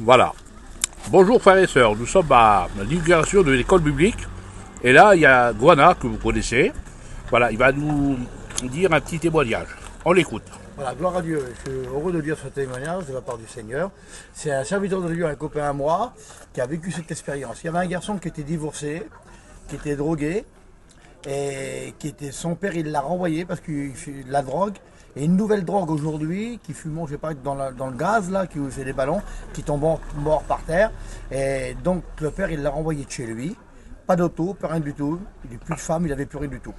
Voilà. Bonjour frères et sœurs, nous sommes à l'inauguration de l'école biblique. Et là, il y a Guana, que vous connaissez. Voilà, il va nous dire un petit témoignage. On l'écoute. Voilà, gloire à Dieu. Je suis heureux de dire ce témoignage de la part du Seigneur. C'est un serviteur de Dieu, un copain à moi, qui a vécu cette expérience. Il y avait un garçon qui était divorcé, qui était drogué, et son père, il l'a renvoyé parce qu'il fait de la drogue. Et une nouvelle drogue aujourd'hui, qui fut mangée dans le gaz, là, qui fait des ballons, qui tombe mort par terre. Et donc le père, il l'a renvoyé de chez lui. Pas d'auto, pas rien du tout. Il n'a plus de femme, il n'avait plus rien du tout.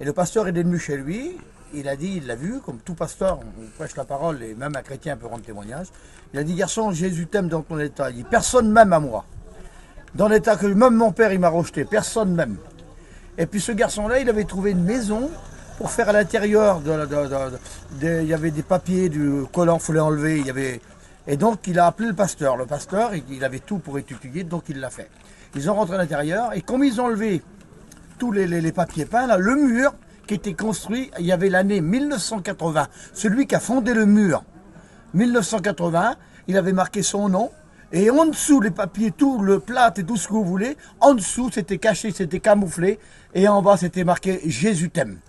Et le pasteur est venu chez lui. Il a dit, il l'a vu, comme tout pasteur, on prêche la parole, et même un chrétien peut rendre témoignage. Il a dit, garçon, Jésus t'aime dans ton état. Il dit, personne m'aime à moi. Dans l'état que même mon père, il m'a rejeté. Personne m'aime. Et puis ce garçon-là, il avait trouvé une maison pour faire à l'intérieur. Il y avait des papiers, du collant, il fallait enlever. Et donc, il a appelé le pasteur. Le pasteur, il avait tout pour étudier, donc il l'a fait. Ils ont rentré à l'intérieur, et comme ils ont enlevé tous les papiers peints, là, le mur qui était construit, il y avait l'année 1980. Celui qui a fondé le mur, 1980, il avait marqué son nom. Et en dessous, les papiers, tout le plâtre et tout ce que vous voulez, en dessous, c'était caché, c'était camouflé. Et en bas, c'était marqué « Jésus t'aime ».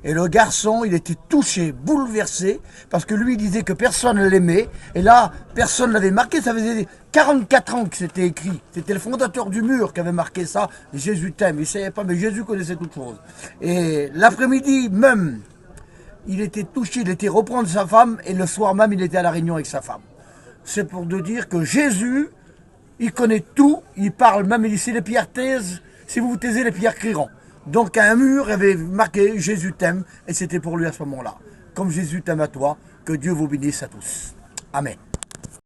Et le garçon, il était touché, bouleversé, parce que lui, il disait que personne ne l'aimait. Et là, personne ne l'avait marqué. Ça faisait 44 ans que c'était écrit. C'était le fondateur du mur qui avait marqué ça. « Jésus t'aime ». Il ne savait pas, mais Jésus connaissait toute chose. Et l'après-midi même, il était touché, il était reprendre sa femme. Et le soir même, il était à la réunion avec sa femme. C'est pour de dire que Jésus, il connaît tout. Il parle même, il dit, si les pierres taisent, si vous vous taisez, les pierres crieront. Donc à un mur, il avait marqué « Jésus t'aime » et c'était pour lui à ce moment-là. Comme Jésus t'aime à toi, que Dieu vous bénisse à tous. Amen.